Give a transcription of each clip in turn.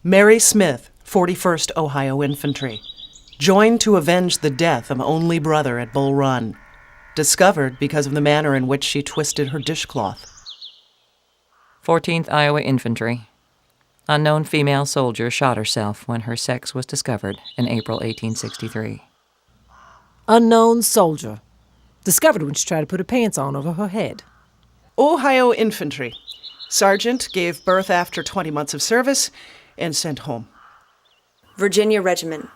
Mary Smith, 41st Ohio Infantry, joined to avenge the death of only brother at Bull Run, discovered because of the manner in which she twisted her dishcloth. 14th Iowa Infantry. Unknown female soldier shot herself when her sex was discovered in April 1863. Unknown soldier. Discovered when she tried to put her pants on over her head. Ohio Infantry. Sergeant gave birth after 20 months of service and sent home. Virginia Regiment.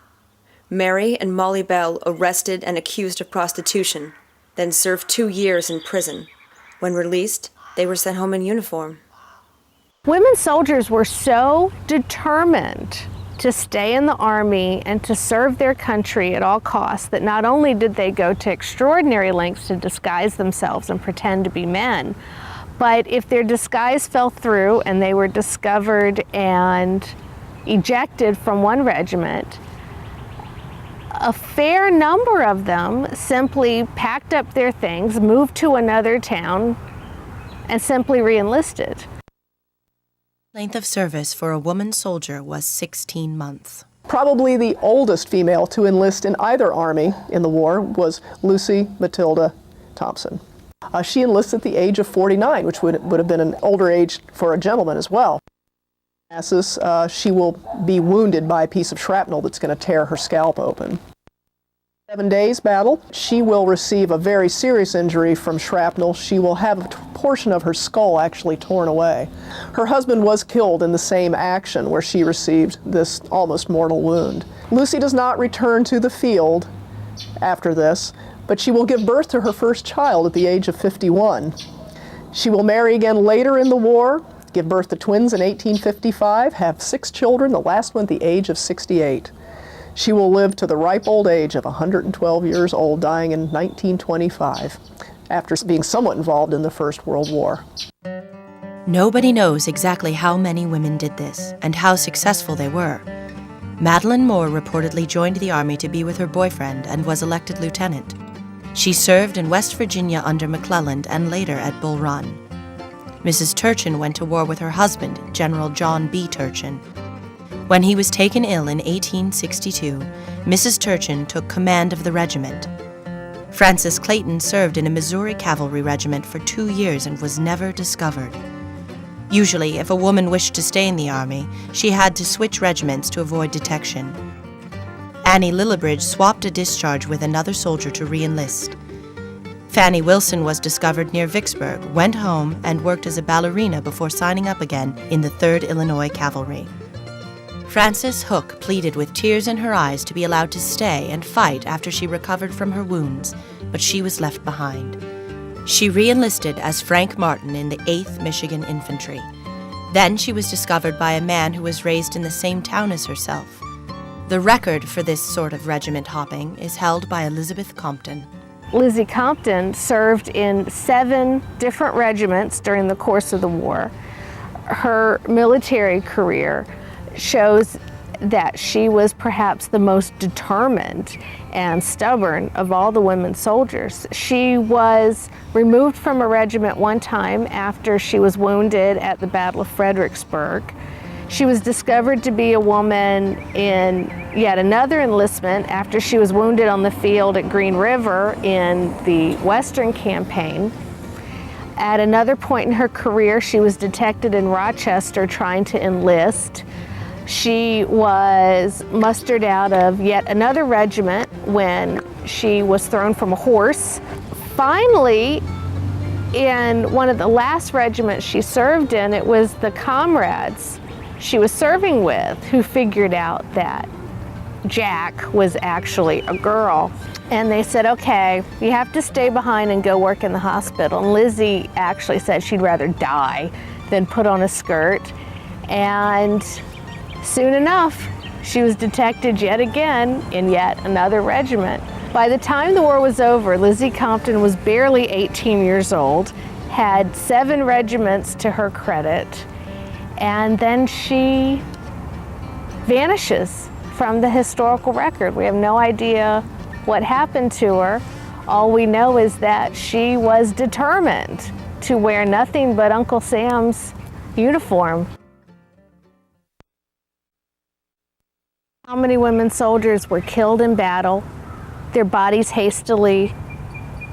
Mary and Molly Bell arrested and accused of prostitution, then served 2 years in prison. When released, they were sent home in uniform. Women soldiers were so determined to stay in the Army and to serve their country at all costs that not only did they go to extraordinary lengths to disguise themselves and pretend to be men, but if their disguise fell through and they were discovered and ejected from one regiment, a fair number of them simply packed up their things, moved to another town, and simply re-enlisted. Length of service for a woman soldier was 16 months. Probably the oldest female to enlist in either army in the war was Lucy Matilda Thompson. She enlisted at the age of 49, which would have been an older age for a gentleman as well. She will be wounded by a piece of shrapnel that's going to tear her scalp open. 7 days battle, she will receive a very serious injury from shrapnel. She will have a portion of her skull actually torn away. Her husband was killed in the same action where she received this almost mortal wound. Lucy does not return to the field after this, but she will give birth to her first child at the age of 51. She will marry again later in the war, give birth to twins in 1855, have 6 children, the last one at the age of 68. She will live to the ripe old age of 112 years old, dying in 1925, after being somewhat involved in the First World War. Nobody knows exactly how many women did this and how successful they were. Madeline Moore reportedly joined the Army to be with her boyfriend and was elected lieutenant. She served in West Virginia under McClellan and later at Bull Run. Mrs. Turchin went to war with her husband, General John B. Turchin. When he was taken ill in 1862, Mrs. Turchin took command of the regiment. Frances Clayton served in a Missouri cavalry regiment for 2 years and was never discovered. Usually, if a woman wished to stay in the Army, she had to switch regiments to avoid detection. Annie Lillibridge swapped a discharge with another soldier to re-enlist. Fannie Wilson was discovered near Vicksburg, went home, and worked as a ballerina before signing up again in the 3rd Illinois Cavalry. Frances Hook pleaded with tears in her eyes to be allowed to stay and fight after she recovered from her wounds, but she was left behind. She re-enlisted as Frank Martin in the 8th Michigan Infantry. Then she was discovered by a man who was raised in the same town as herself. The record for this sort of regiment hopping is held by Elizabeth Compton. Lizzie Compton served in 7 different regiments during the course of the war. Her military career shows that she was perhaps the most determined and stubborn of all the women soldiers. She was removed from a regiment one time after she was wounded at the Battle of Fredericksburg. She was discovered to be a woman in yet another enlistment after she was wounded on the field at Green River in the Western Campaign. At another point in her career, she was detected in Rochester trying to enlist. She was mustered out of yet another regiment when she was thrown from a horse. Finally, in one of the last regiments she served in, it was the comrades she was serving with who figured out that Jack was actually a girl. And they said, okay, you have to stay behind and go work in the hospital. And Lizzie actually said she'd rather die than put on a skirt. And soon enough, she was detected yet again in yet another regiment. By the time the war was over, Lizzie Compton was barely 18 years old, had 7 regiments to her credit, and then she vanishes from the historical record. We have no idea what happened to her. All we know is that she was determined to wear nothing but Uncle Sam's uniform. How many women soldiers were killed in battle, their bodies hastily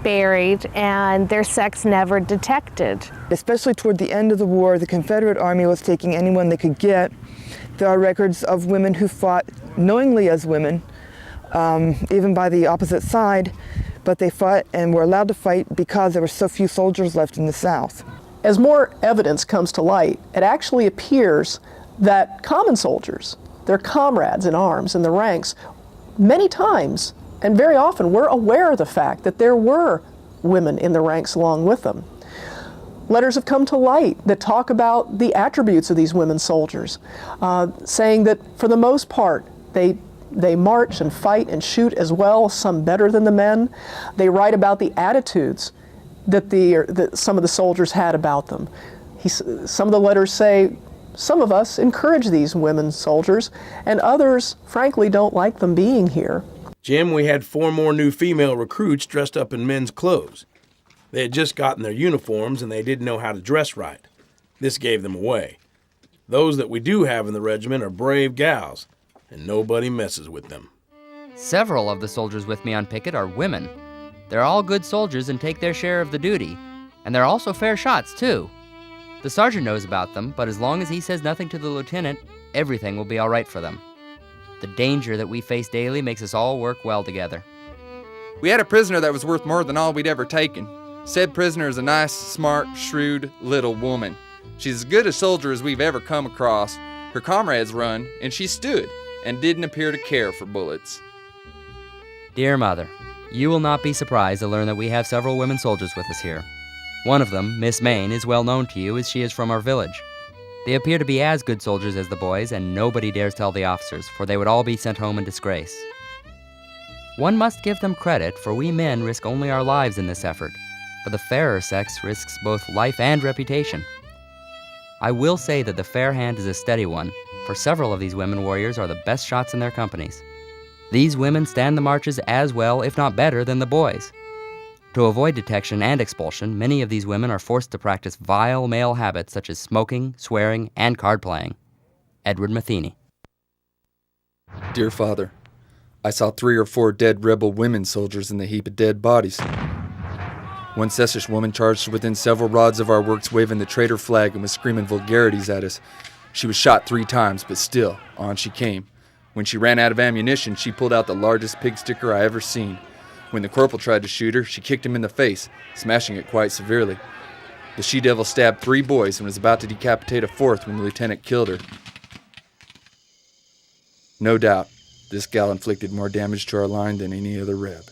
buried, and their sex never detected. Especially toward the end of the war, the Confederate Army was taking anyone they could get. There are records of women who fought knowingly as women, even by the opposite side, but they fought and were allowed to fight because there were so few soldiers left in the South. As more evidence comes to light, it actually appears that common soldiers, their comrades in arms in the ranks, many times and very often were aware of the fact that there were women in the ranks along with them. Letters have come to light that talk about the attributes of these women soldiers, saying that for the most part they march and fight and shoot as well, some better than the men. They write about the attitudes that some of the soldiers had about them. Some of the letters say, some of us encourage these women soldiers, and others, frankly, don't like them being here. Jim, we had 4 more new female recruits dressed up in men's clothes. They had just gotten their uniforms and they didn't know how to dress right. This gave them away. Those that we do have in the regiment are brave gals, and nobody messes with them. Several of the soldiers with me on picket are women. They're all good soldiers and take their share of the duty, and they're also fair shots, too. The sergeant knows about them, but as long as he says nothing to the lieutenant, everything will be all right for them. The danger that we face daily makes us all work well together. We had a prisoner that was worth more than all we'd ever taken. Said prisoner is a nice, smart, shrewd, little woman. She's as good a soldier as we've ever come across. Her comrades run, and she stood, and didn't appear to care for bullets. Dear Mother, you will not be surprised to learn that we have several women soldiers with us here. One of them, Miss Main, is well known to you as she is from our village. They appear to be as good soldiers as the boys, and nobody dares tell the officers, for they would all be sent home in disgrace. One must give them credit, for we men risk only our lives in this effort, but the fairer sex risks both life and reputation. I will say that the fair hand is a steady one, for several of these women warriors are the best shots in their companies. These women stand the marches as well, if not better, than the boys. To avoid detection and expulsion, many of these women are forced to practice vile male habits such as smoking, swearing, and card playing. Edward Matheny. Dear Father, I saw 3 or 4 dead rebel women soldiers in the heap of dead bodies. One Sessish woman charged within several rods of our works waving the traitor flag and was screaming vulgarities at us. She was shot 3 times, but still, on she came. When she ran out of ammunition, she pulled out the largest pig sticker I ever seen. When the corporal tried to shoot her, she kicked him in the face, smashing it quite severely. The she-devil stabbed 3 boys and was about to decapitate a 4th when the lieutenant killed her. No doubt, this gal inflicted more damage to our line than any other Reb.